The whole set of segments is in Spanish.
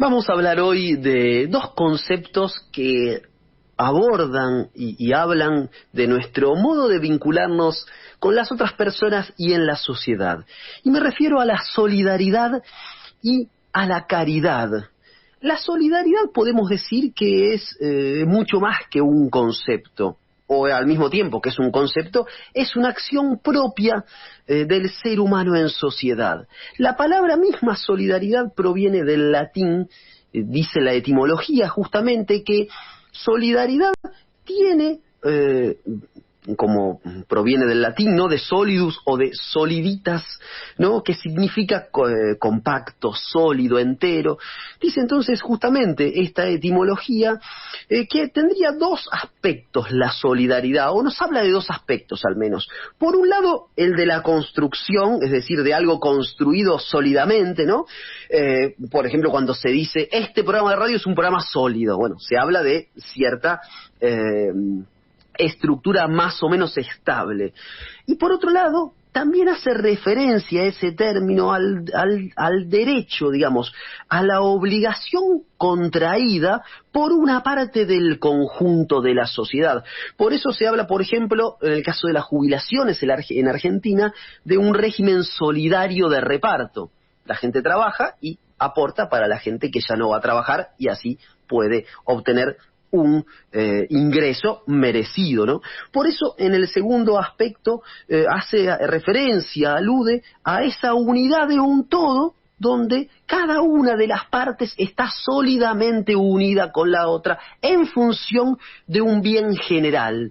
Vamos a hablar hoy de dos conceptos que abordan y hablan de nuestro modo de vincularnos con las otras personas y en la sociedad. Y me refiero a la solidaridad y a la caridad. La solidaridad podemos decir que es mucho más que un concepto, o al mismo tiempo que es un concepto, es una acción propia del ser humano en sociedad. La palabra misma solidaridad proviene del latín, dice la etimología justamente que solidaridad tiene, como proviene del latín, ¿no?, de solidus o de soliditas, ¿no?, que significa compacto, sólido, entero. Dice entonces justamente esta etimología que tendría dos aspectos la solidaridad, o nos habla de dos aspectos al menos. Por un lado, el de la construcción, es decir, de algo construido sólidamente, ¿no? Por ejemplo, cuando se dice, este programa de radio es un programa sólido, bueno, se habla de cierta estructura más o menos estable. Y por otro lado, también hace referencia a ese término al derecho, digamos, a la obligación contraída por una parte del conjunto de la sociedad. Por eso se habla, por ejemplo, en el caso de las jubilaciones en Argentina, de un régimen solidario de reparto. La gente trabaja y aporta para la gente que ya no va a trabajar y así puede obtener un ingreso merecido, ¿no? Por eso, en el segundo aspecto, hace referencia, alude a esa unidad de un todo donde cada una de las partes está sólidamente unida con la otra en función de un bien general.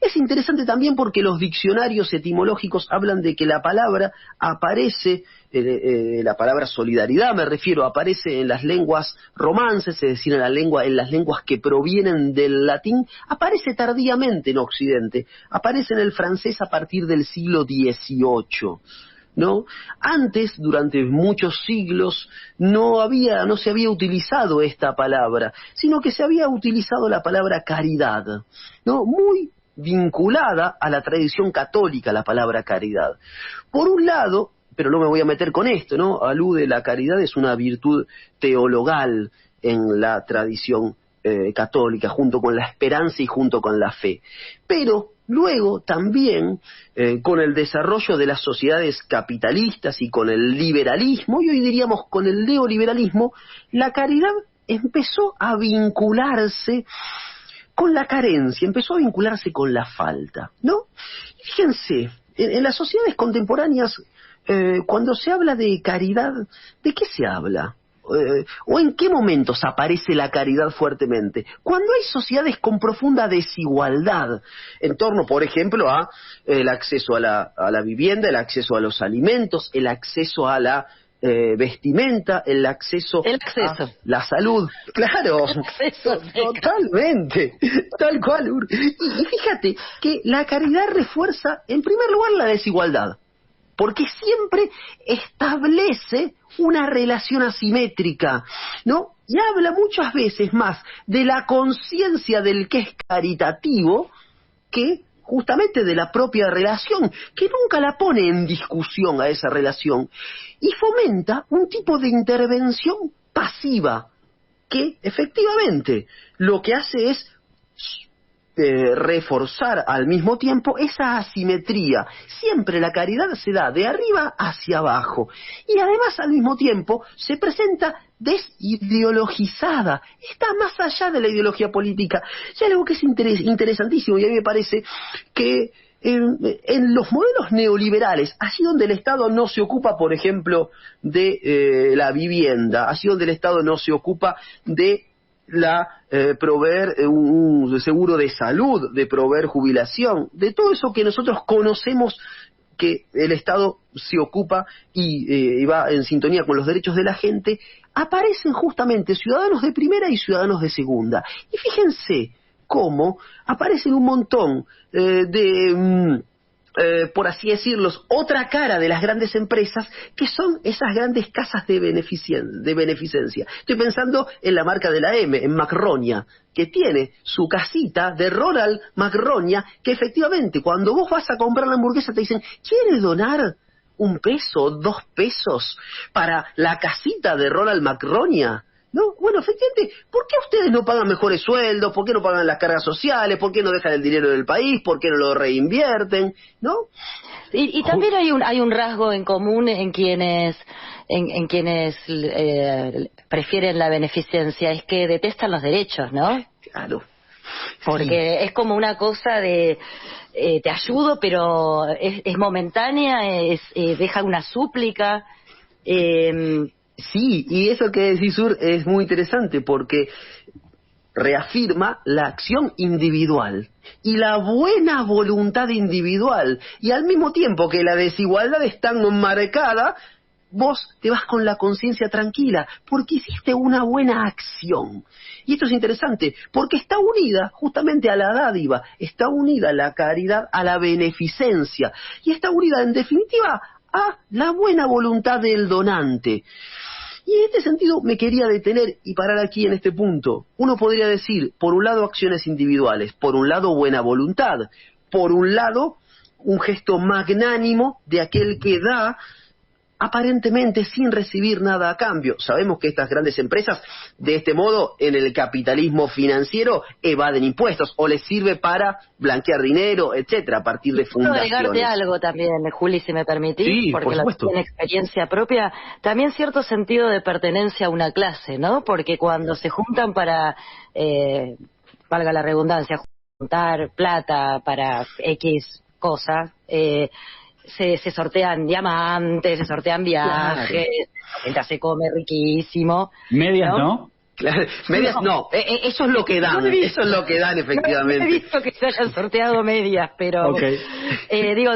Es interesante también porque los diccionarios etimológicos hablan de que la palabra aparece, la palabra solidaridad me refiero, aparece en las lenguas romances, es decir, en las lenguas que provienen del latín, aparece tardíamente en Occidente, aparece en el francés a partir del siglo XVIII. ¿No? Antes, durante muchos siglos, no se había utilizado esta palabra, sino que se había utilizado la palabra caridad, ¿no? Muy vinculada a la tradición católica la palabra caridad. Por un lado, pero no me voy a meter con esto, ¿no? Alude, la caridad es una virtud teologal en la tradición católica, junto con la esperanza y junto con la fe. Pero luego también, con el desarrollo de las sociedades capitalistas y con el liberalismo, y hoy diríamos con el neoliberalismo, la caridad empezó a vincularse con la carencia, empezó a vincularse con la falta, ¿no? Fíjense, en las sociedades contemporáneas, cuando se habla de caridad, ¿de qué se habla? ¿O en qué momentos aparece la caridad fuertemente? Cuando hay sociedades con profunda desigualdad, en torno, por ejemplo, a el acceso a la vivienda, el acceso a los alimentos, el acceso a la vestimenta, el acceso a la salud, claro, totalmente, tal cual. Y fíjate que la caridad refuerza, en primer lugar, la desigualdad, porque siempre establece una relación asimétrica, ¿no? Y habla muchas veces más de la conciencia del que es caritativo que justamente de la propia relación, que nunca la pone en discusión a esa relación, y fomenta un tipo de intervención pasiva, que efectivamente lo que hace es reforzar al mismo tiempo esa asimetría. Siempre la caridad se da de arriba hacia abajo y además al mismo tiempo se presenta desideologizada, está más allá de la ideología política. Y algo que es interesantísimo, y a mí me parece que en los modelos neoliberales, allí donde el Estado no se ocupa, por ejemplo, de la vivienda, allí donde el Estado no se ocupa de proveer un seguro de salud, de proveer jubilación, de todo eso que nosotros conocemos que el Estado se ocupa y va en sintonía con los derechos de la gente, aparecen justamente ciudadanos de primera y ciudadanos de segunda. Y fíjense cómo aparecen un montón por así decirlo, otra cara de las grandes empresas, que son esas grandes casas de beneficencia. Estoy pensando en la marca de la M, en Macronia, que tiene su casita de Ronald Macronia, que efectivamente cuando vos vas a comprar la hamburguesa te dicen, ¿quieres donar $1 o $2 para la casita de Ronald Macronia? ¿no? Bueno, efectivamente, ¿por qué ustedes no pagan mejores sueldos? ¿Por qué no pagan las cargas sociales? ¿Por qué no dejan el dinero del país? ¿Por qué no lo reinvierten? ¿No? Y también hay un rasgo en común en quienes prefieren la beneficencia, es que detestan los derechos, ¿no? Claro. Porque sí, es como una cosa de te ayudo, pero es momentánea, deja una súplica. Sí, y eso que decís, Sur, es muy interesante porque reafirma la acción individual y la buena voluntad individual, y al mismo tiempo que la desigualdad es tan marcada, vos te vas con la conciencia tranquila porque hiciste una buena acción. Y esto es interesante porque está unida justamente a la dádiva, está unida la caridad a la beneficencia y está unida en definitiva a la buena voluntad del donante. Y en este sentido me quería detener y parar aquí en este punto. Uno podría decir, por un lado, acciones individuales, por un lado, buena voluntad, por un lado, un gesto magnánimo de aquel que da aparentemente sin recibir nada a cambio. Sabemos que estas grandes empresas, de este modo, en el capitalismo financiero, evaden impuestos o les sirve para blanquear dinero, etcétera, a partir de fundaciones. Quiero agregarte algo también, Juli, si me permitís, sí, porque por lo tengo en experiencia propia, también cierto sentido de pertenencia a una clase, ¿no? Porque cuando se juntan para, valga la redundancia, juntar plata para X cosas, se sortean diamantes, se sortean viajes, claro, la gente se come riquísimo. Medias, ¿no? Claro, medias no, eso es lo que dan, eso es lo que dan efectivamente. No he visto que se hayan sorteado medias, pero okay. Digo,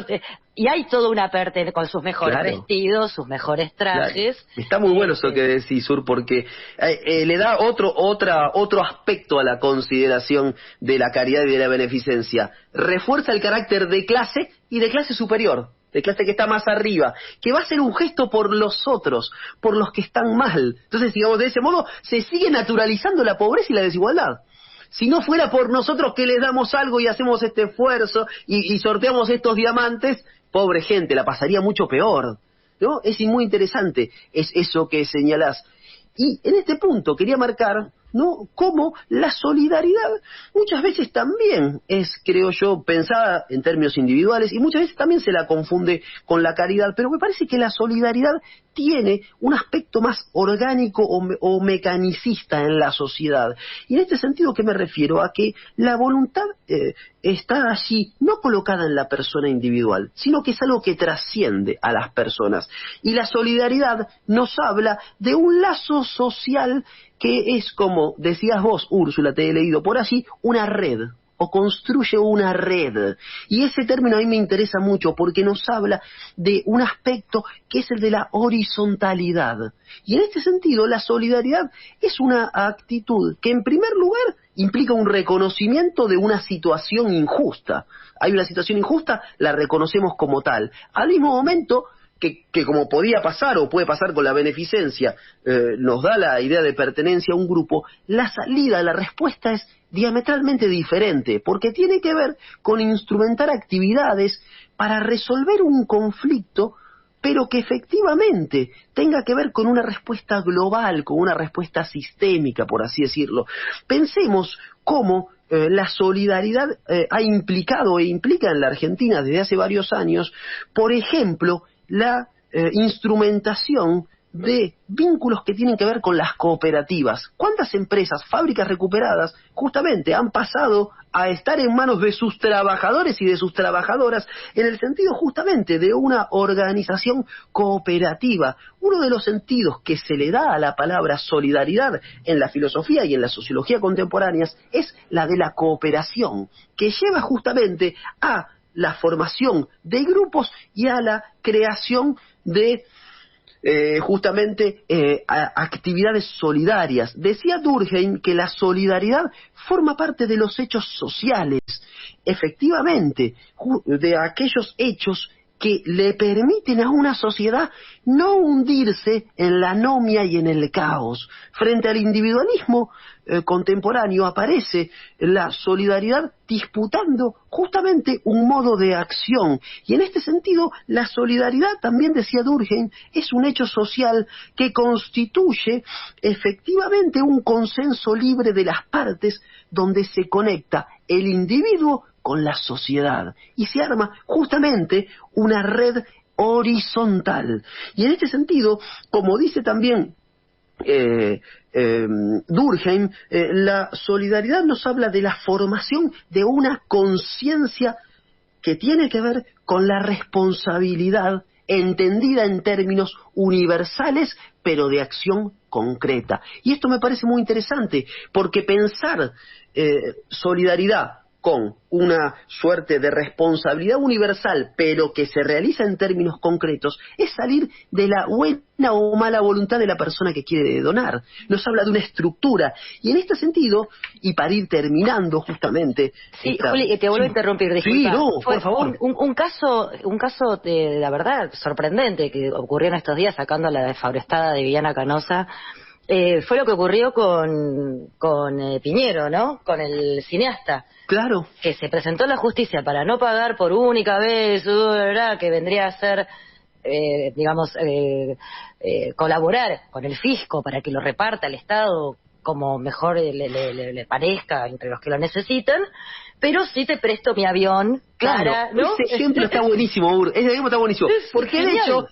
y hay toda una parte con sus mejores vestidos, sus mejores trajes. Claro. Está muy bueno eso que decís, Sur, porque le da otro aspecto a la consideración de la caridad y de la beneficencia. Refuerza el carácter de clase y de clase superior, de clase que está más arriba, que va a ser un gesto por los otros, por los que están mal. Entonces, digamos, de ese modo se sigue naturalizando la pobreza y la desigualdad. Si no fuera por nosotros que les damos algo y hacemos este esfuerzo y sorteamos estos diamantes, pobre gente, la pasaría mucho peor, ¿no? Es muy interesante, es eso que señalás. Y en este punto quería marcar, ¿no?, cómo la solidaridad muchas veces también es, creo yo, pensada en términos individuales y muchas veces también se la confunde con la caridad, pero me parece que la solidaridad tiene un aspecto más orgánico o mecanicista en la sociedad. Y en este sentido, ¿qué me refiero? A que la voluntad está allí, no colocada en la persona individual, sino que es algo que trasciende a las personas. Y la solidaridad nos habla de un lazo social que es, como decías vos, Úrsula, te he leído por allí, una red, o construye una red. Y ese término a mí me interesa mucho porque nos habla de un aspecto que es el de la horizontalidad. Y en este sentido, la solidaridad es una actitud que, en primer lugar, implica un reconocimiento de una situación injusta. Hay una situación injusta, la reconocemos como tal. Al mismo momento que como podía pasar o puede pasar con la beneficencia, nos da la idea de pertenencia a un grupo, la salida, la respuesta es diametralmente diferente, porque tiene que ver con instrumentar actividades para resolver un conflicto, pero que efectivamente tenga que ver con una respuesta global, con una respuesta sistémica, por así decirlo. Pensemos cómo la solidaridad ha implicado e implica en la Argentina desde hace varios años, por ejemplo, la instrumentación de vínculos que tienen que ver con las cooperativas. ¿Cuántas empresas, fábricas recuperadas, justamente han pasado a estar en manos de sus trabajadores y de sus trabajadoras en el sentido justamente de una organización cooperativa? Uno de los sentidos que se le da a la palabra solidaridad en la filosofía y en la sociología contemporáneas es la de la cooperación, que lleva justamente a la formación de grupos y a la creación de actividades solidarias. Decía Durkheim que la solidaridad forma parte de los hechos sociales, efectivamente, de aquellos hechos que le permiten a una sociedad no hundirse en la anomia y en el caos. Frente al individualismo contemporáneo aparece la solidaridad disputando justamente un modo de acción. Y en este sentido, la solidaridad, también decía Durkheim, es un hecho social que constituye efectivamente un consenso libre de las partes donde se conecta el individuo con la sociedad y se arma justamente una red horizontal. Y en este sentido, como dice también Durkheim, la solidaridad nos habla de la formación de una conciencia que tiene que ver con la responsabilidad entendida en términos universales, pero de acción concreta. Y esto me parece muy interesante, porque pensar solidaridad con una suerte de responsabilidad universal, pero que se realiza en términos concretos, es salir de la buena o mala voluntad de la persona que quiere donar. Nos habla de una estructura. Y en este sentido, y para ir terminando justamente... Sí, Juli, te vuelvo a interrumpir, disculpa. Sí, no, por favor. Un caso de, la verdad, sorprendente que ocurrió en estos días, sacando la desforestada de Viviana Canosa, fue lo que ocurrió con Piñero, ¿no? Con el cineasta. Claro. Que se presentó a la justicia para no pagar por única vez, que vendría a ser, colaborar con el fisco para que lo reparta el Estado como mejor le parezca entre los que lo necesitan, pero sí te presto mi avión. Claro, ¿no? Ese ejemplo está buenísimo, ese ejemplo está buenísimo, porque de hecho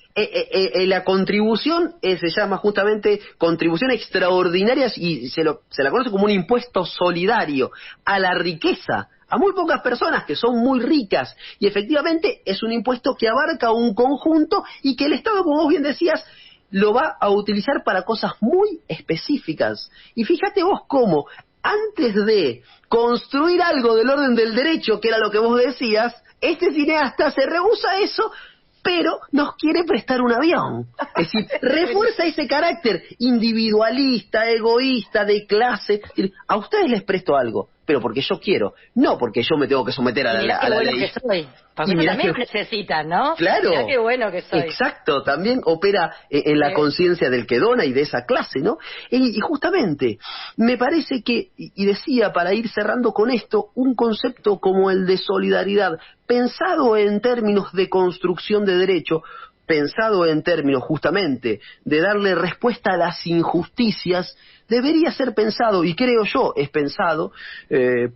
la contribución se llama justamente contribución extraordinaria y se la conoce como un impuesto solidario a la riqueza, a muy pocas personas que son muy ricas, y efectivamente es un impuesto que abarca un conjunto y que el Estado, como vos bien decías, lo va a utilizar para cosas muy específicas. Y fíjate vos cómo, antes de construir algo del orden del derecho, que era lo que vos decías, este cineasta se rehúsa a eso, pero nos quiere prestar un avión. Es decir, refuerza ese carácter individualista, egoísta, de clase. Es decir, a ustedes les presto algo, pero porque yo quiero, no porque yo me tengo que someter a la ley. Que soy. Porque también necesitan, ¿no? Claro. Mirá qué bueno que soy. Exacto, también opera en la conciencia del que dona y de esa clase, ¿no? Y justamente, me parece que, y decía para ir cerrando con esto, un concepto como el de solidaridad, pensado en términos de construcción de derecho, pensado en términos justamente de darle respuesta a las injusticias, debería ser pensado, y creo yo es pensado,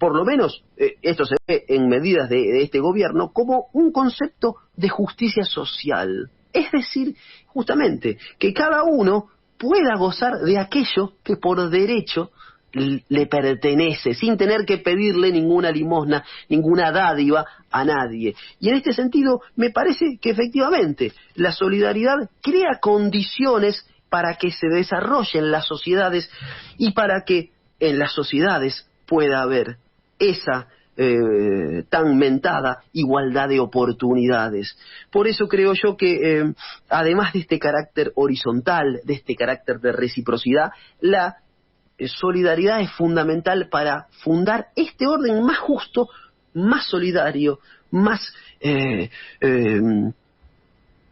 por lo menos esto se ve en medidas de este gobierno, como un concepto de justicia social. Es decir, justamente, que cada uno pueda gozar de aquello que por derecho le pertenece, sin tener que pedirle ninguna limosna, ninguna dádiva a nadie. Y en este sentido, me parece que efectivamente la solidaridad crea condiciones para que se desarrollen las sociedades y para que en las sociedades pueda haber esa tan mentada igualdad de oportunidades. Por eso creo yo que además de este carácter horizontal, de este carácter de reciprocidad, la solidaridad es fundamental para fundar este orden más justo, más solidario, más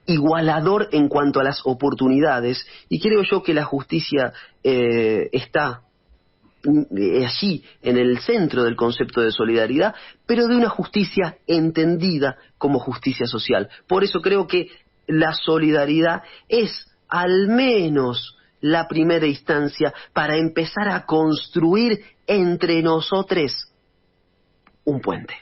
igualador en cuanto a las oportunidades, y creo yo que la justicia está allí en el centro del concepto de solidaridad, pero de una justicia entendida como justicia social. Por eso creo que la solidaridad es al menos la primera instancia para empezar a construir entre nosotros un puente.